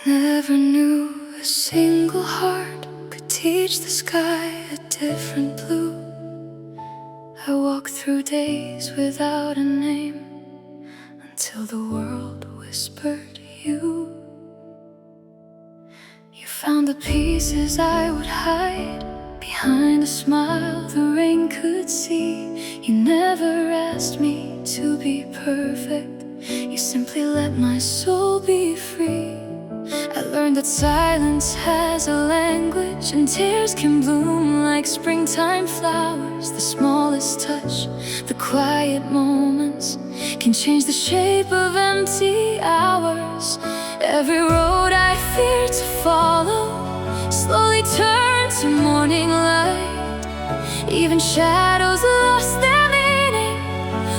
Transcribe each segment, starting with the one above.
Never knew a single heart could teach the sky a different blue. I walked through days without a name until the world whispered you. You found the pieces I would hide behind a smile the rain could see. You never asked me to be perfect, you simply let my soul be free. I learned that silence has a language, and tears can bloom like springtime flowers. The smallest touch, the quiet moments, can change the shape of empty hours. Every road I feared to follow slowly turned to morning light. Even shadows lost their meaning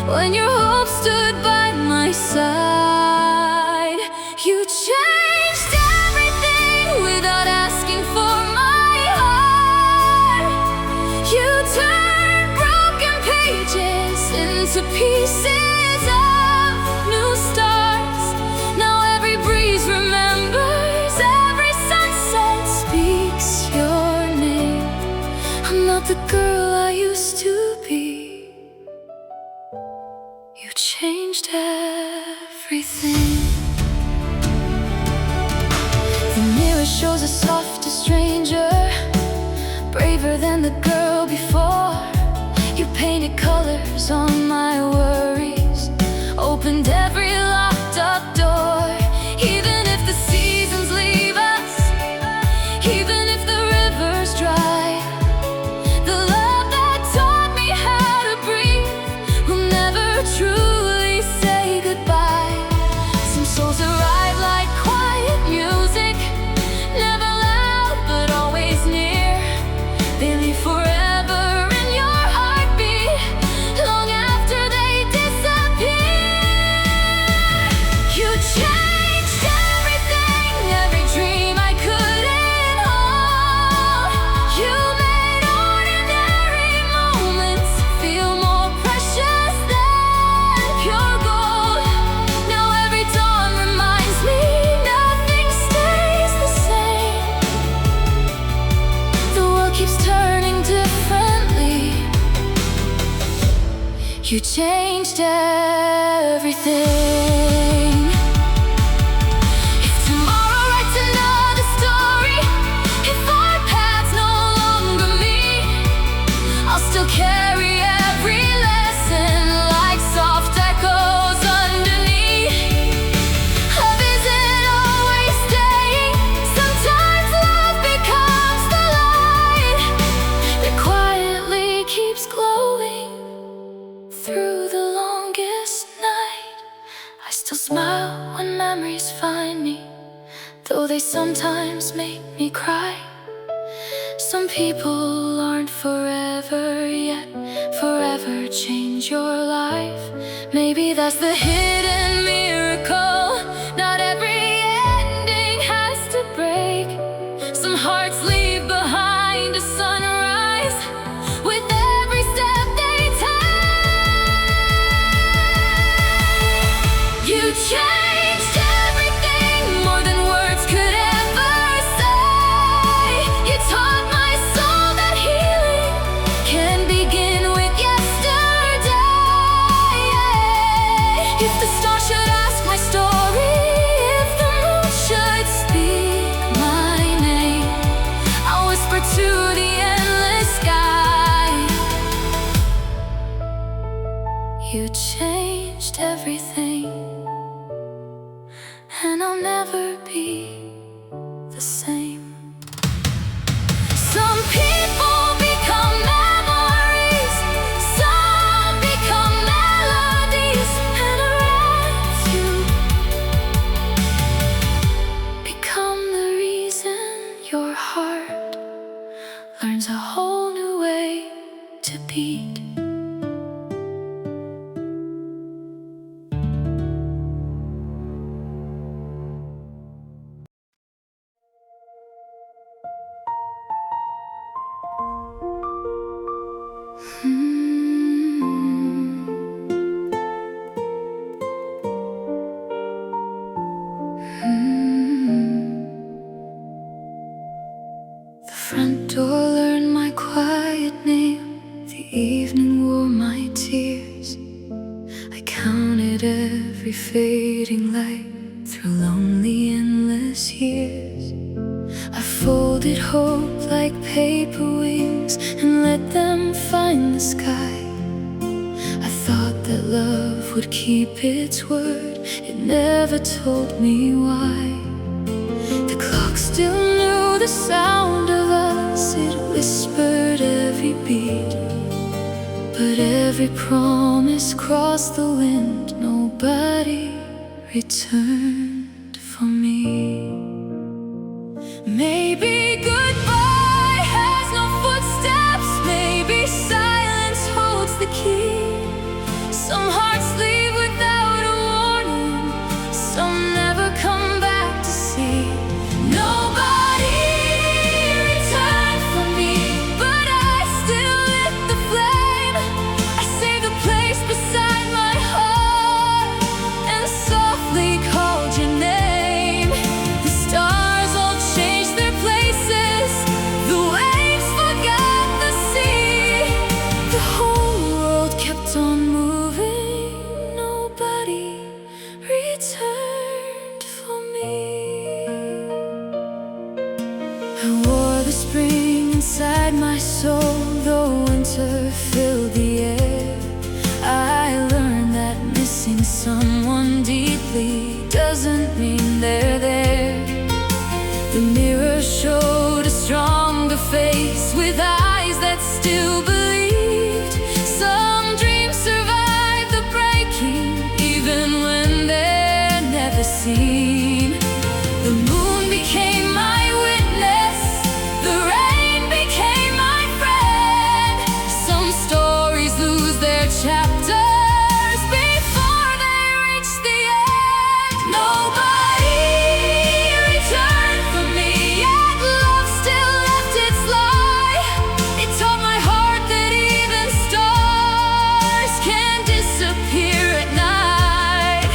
when your hope stood by my side. You changed everything without asking for my heart. You turned broken pages into pieces of new stars. Now every breeze remembers, every sunset speaks your name. I'm not the girl I used to be. You changed everything. The mirror shows a softer stranger, braver than the girl before. You painted colors on my worries, opened every locked up door. Even if the seasons leave us, even if the rivers dry, the love that taught me how to breathe will never truly say goodbye. Some souls arrive like quiet music, never loud but always near. They leave forever in your heartbeat, long after they disappear. You changed everything, every dream I couldn't hold. You made ordinary moments feel more precious than pure gold. Now every dawn reminds me nothing stays the same. The world keeps turning differently. You changed everything. If tomorrow writes another story, if our paths no longer meet, I'll still carry every lesson like soft echoes underneath. Love isn't always staying, sometimes love becomes the light that quietly keeps glowing through the longest night. I still smile when memories find me, though they sometimes make me cry. Some people aren't forever, yet forever change your life. Maybe that's the hidden miracle. Not every ending has to break. Some hearts leave behind a sunrise with every step they take. You changed everything, more than words could ever say. You taught my soul that healing can begin with yesterday. If the stars should ask my story, if the moon should speak my name, I'll whisper to the endless sky. You changed everything, and I'll never be the same. Some people become memories, some become melodies, and around you become the reason your heart learns a whole new way to beat. front door learned my quiet name. The evening wore my tears. I counted every fading light through lonely, endless years. I folded hope like paper wings and let them find the sky. I thought that love would keep its word. It never told me why. The clock still knew the sound of us. It whispered every beat, but every promise crossed the wind. Nobody returned for me. Maybe goodbye has no footsteps. Maybe silence holds the key. Some hearts leave without a warning. Some never come back to see. Nobody returned for me, but I still lit the flame. I saved a place beside my heart and softly called your name. The stars all changed their places. The waves forgot the sea. The whole world kept on moving. Nobody returned for me. I wore the spring inside my soul, though winter filled the air. I learned that missing someone deeply doesn't mean they're there. The mirror showed a stronger face with eyes that still believed. Some dreams survive the breaking, even when they're never seen. The moon became my witness. The rain became my friend. Some stories lose their chapters before they reach the end. Nobody returned for me, yet love still left its light. It taught my heart that even stars can disappear at night.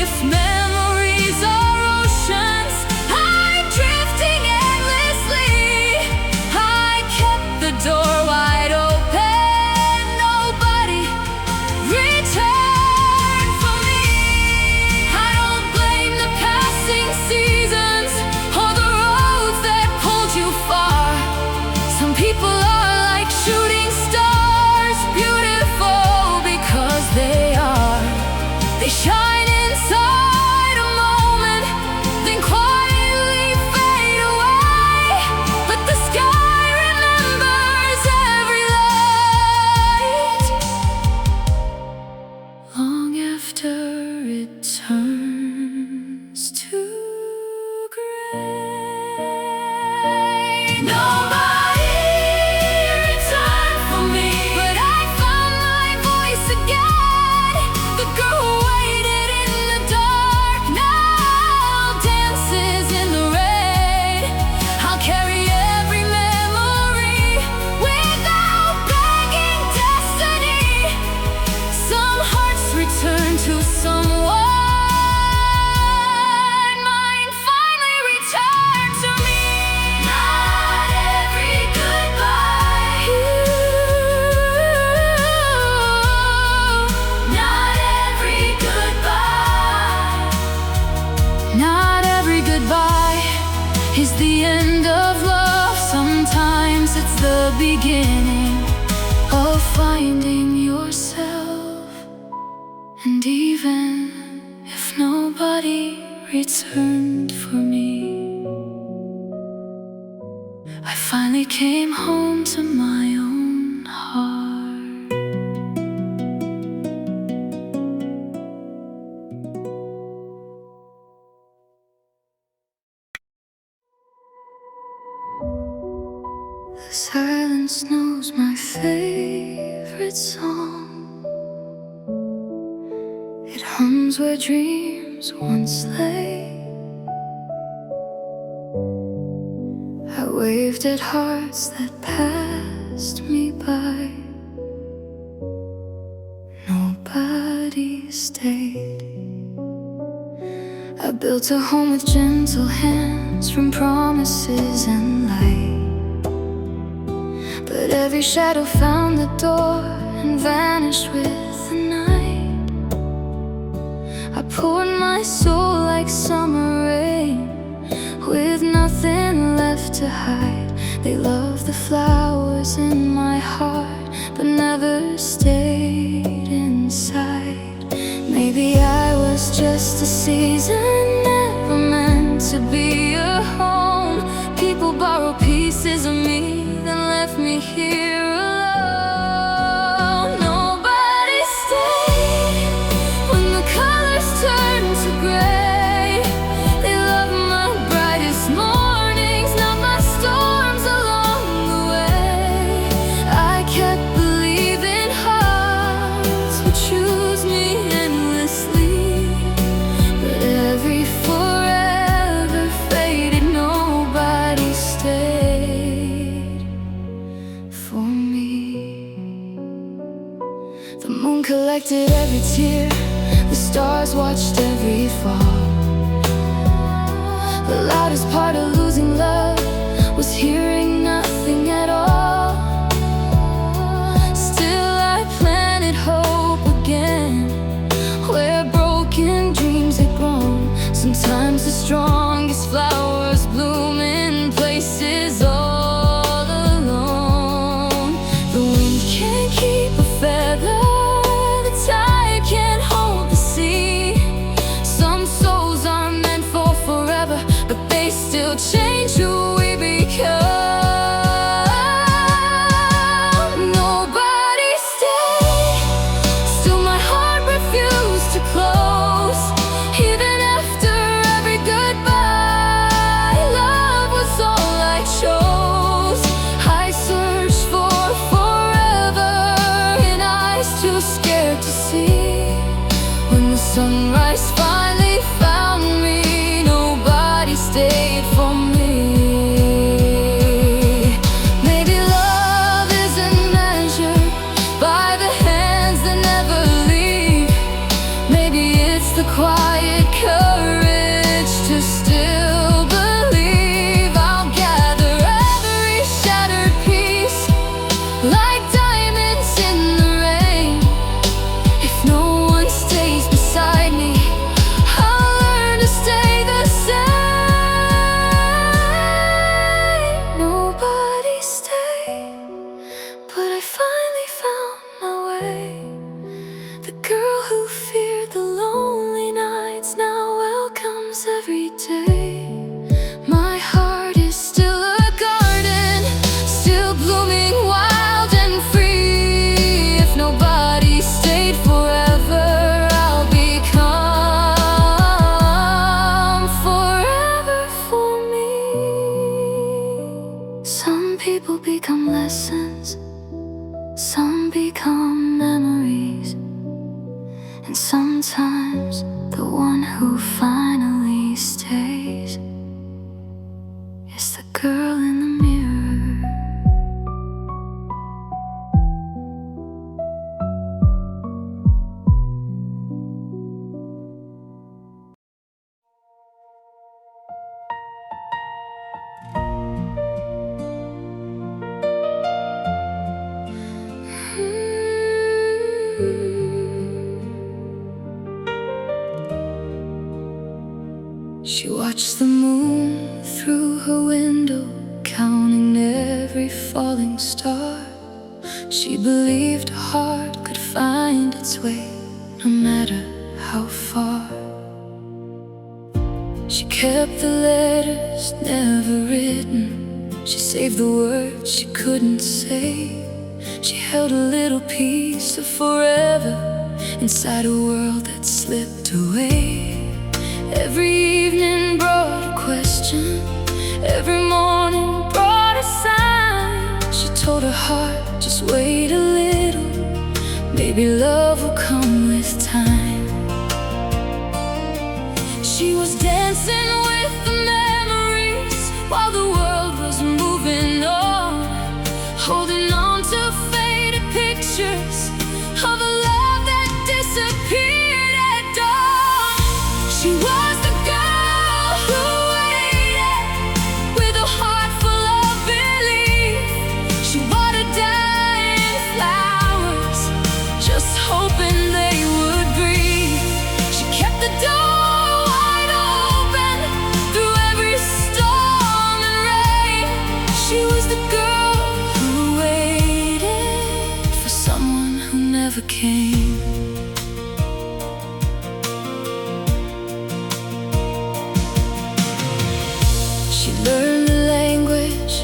If memories are oceans, I'm drifting endlessly. I kept the door wide open. Nobody returned for me. I don't blame the passing seasons or the roads that pulled you far. Some people are like shooting stars, beautiful because they are. They shine inside a moment, then quietly fade away. But the sky remembers every light long after it turns to gray. Nobody returned for me, but I found my voice again. The girl who waited in the dark now dances in the rain. I'll carry every memory without begging destiny. Some hearts return to someone. Mine finally returned to me. Not every goodbye. Not every goodbye. Not every goodbye is the end of love. Sometimes it's the beginning of finding yourself. And even if nobody returned for me, I finally came home to my own heart. The silence knows my favorite song. It hums where dreams once lay. I waved at hearts that passed me by. Nobody stayed. I built a home with gentle hands from promises and light. every shadow found the door and vanished with the night. I poured my soul like summer rain, with nothing left to hide. They loved the flowers in my heart, but never stayed inside. Maybe I was just a season, never meant to be a home. People borrow pieces of me, then left me here alone. Nobody stayed when the colors turned to gray. They loved my brightest mornings, not my storms along the way. I kept believing hearts would choose me endlessly, but every forever faded, nobody stayed for me. The moon collected every tear, the stars watched every fall. The loudest part of losing love was hearing nothing at all. Still I planted hope again, where broken dreams had grown. Sometimes the strongest flowers bloom in places all alone. The wind can't keep a feather, the tide can't hold the sea. Some souls are meant for forever, but they still change who we become. Nobody stayed, still my heart refused to close. Even after every goodbye, love was all I chose. I searched for forever in eyes too scared to see. When the sunrise finally found me, nobody stayed for me. Maybe love isn't measured by the hands that never leave. Maybe it's the quiet courage to still believe. I'll gather every shattered piece like diamonds in the rain. If no one stays beside me, I'll learn to stay the same. Nobody stayed, but I finally found my way. The girl who feared the lonely nights now welcomes every day. My heart is still a garden, still blooming wild and free. If nobody stayed forever, I'll become forever for me. Some people become lessons, some become memories, and sometimes the one who finally stays is the girl in the mirror. She watched the moon through her window, counting every falling star. She believed a heart could find its way, no matter how far. She kept the letters never written, she saved the words she couldn't say. She held a little piece of forever inside a world that slipped away. Every evening brought a question, every morning brought a sign. She told her heart, just wait a little, maybe love will come with time. She was dancing with the memories while the world was moving on, holding on to faded pictures of a love that disappeared at dawn. She was the girl who waited with a heart full of belief. She watered down came. She learned the language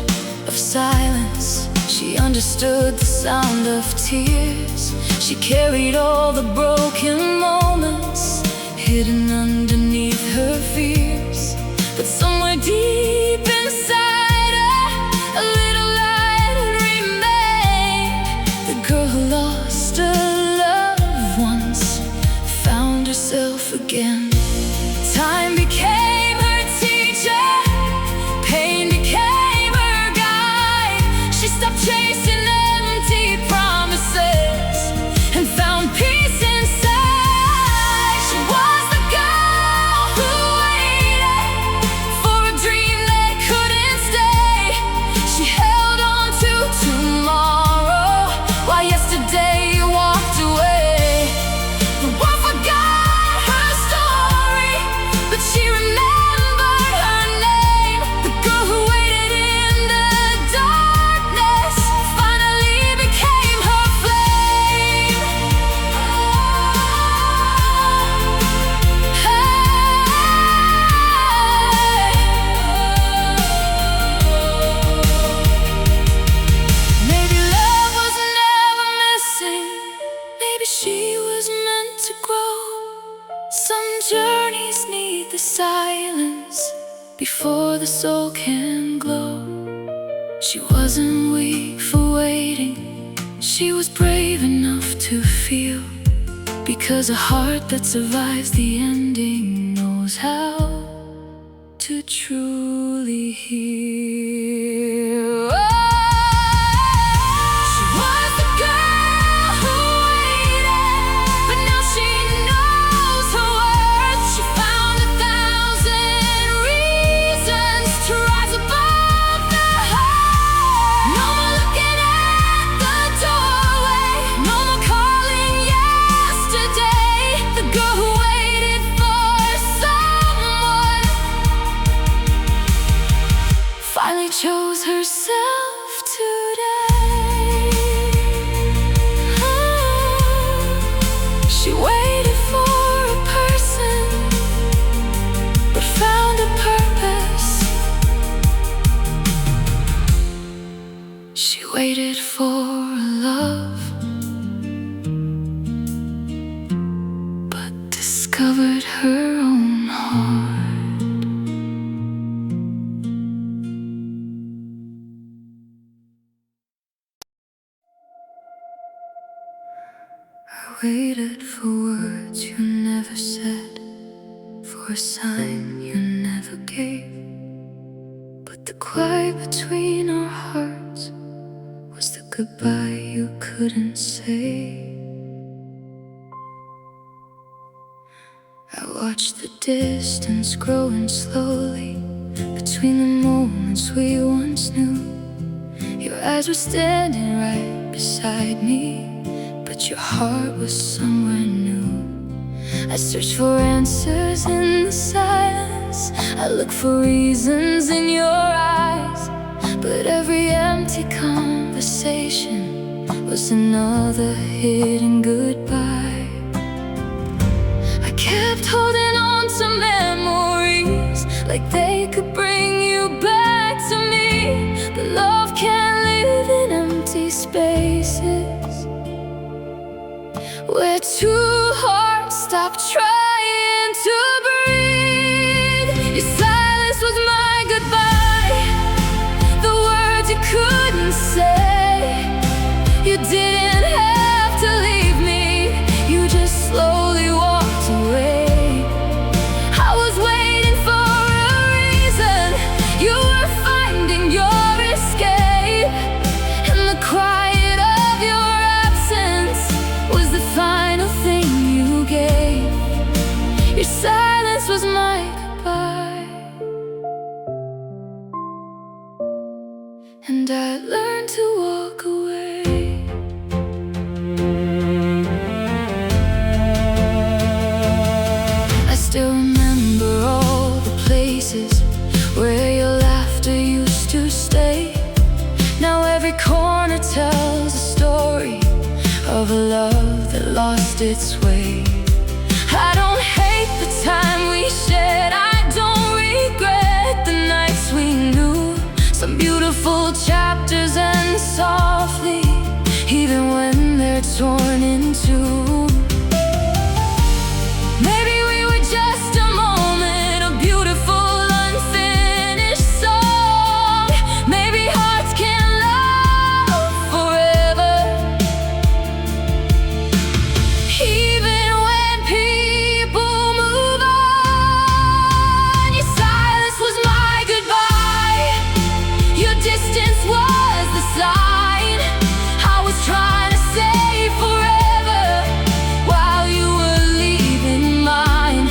of silence. She understood the sound of tears. She carried all the broken moments hidden underneath her fears. But somewhere deep inside her, a little light remained. The girl who lost a loved once found herself again. Time became her teacher, pain became her guide. She stopped chasing empty promises and found peace inside. She was the girl who waited for a dream that couldn't stay. She held on to tomorrow while yesterday walked away. The world forgot her story, but she remembered her name. The girl who waited in the darkness finally became her flame. Maybe love was never missing. Maybe she was meant to grow. Some journeys need the silence before the soul can glow. She wasn't weak for waiting. She was brave enough to feel, because a heart that survives the ending knows how to truly heal. She was the girl who waited, but now she knows her worth. She found 1,000 reasons to rise above the hurt. No more looking at the doorway, no more calling yesterday. The girl who waited for someone finally chose herself today. She waited for a person, but found a purpose. She waited for a love, but discovered her own heart. I waited for words you never said, for a sign you never gave. But the quiet between our hearts was the goodbye you couldn't say. I watched the distance growing slowly between the moments we once knew. Your eyes were standing right beside me, but your heart was somewhere new. I searched for answers in the silence. I looked for reasons in your eyes, but every empty conversation was another hidden goodbye. I kept holding on to memories like they could bring you back to me, but love can't live in empty spaces where two hearts stop trying to breathe. Your silence was my goodbye, the words you couldn't say. You didn't have to leave me, you just slowly walked away. I was waiting for a reason, you were finding your escape, and the quiet of your absence was the final thing you gave. lost its way. I don't hate the time we shared, I don't regret the nights we knew. Some beautiful chapters end softly, even when they're torn in two. Maybe we were just a moment, a beautiful unfinished song. Maybe hearts can love forever, even when people move on. Your silence was my goodbye, your distance was the sign. I was trying to say forever while you were leaving mine.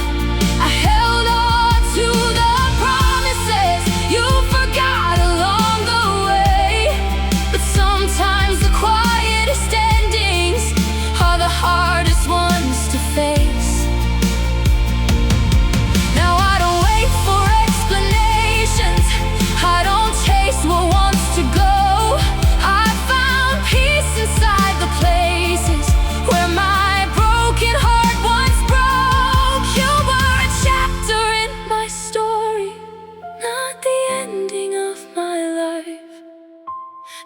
I held on to the promises you forgot along the way, but sometimes the quietest endings are the hardest ones to face. Now I don't wait for explanations, I don't chase what wants to go. I found peace inside the places where my broken heart once broke. You were a chapter in my story, not the ending of my life.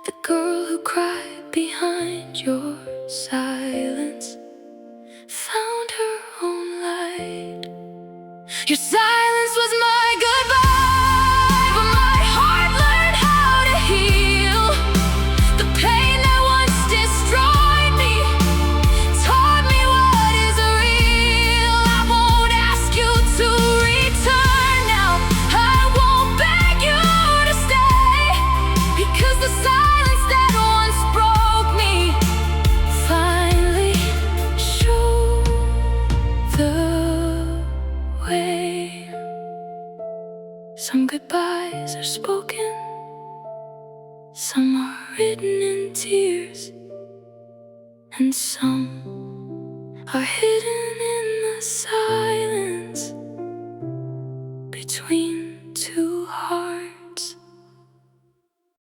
The girl who cried behind your silence found her own light. Your silence was my goodbye, but my heart learned how to heal. The pain that once destroyed me taught me what is real. I won't ask you to return now, I won't beg you to stay, because the silence that once broke me finally showed the way. Some goodbyes are spoken, some are written in tears, and some are hidden in the silence.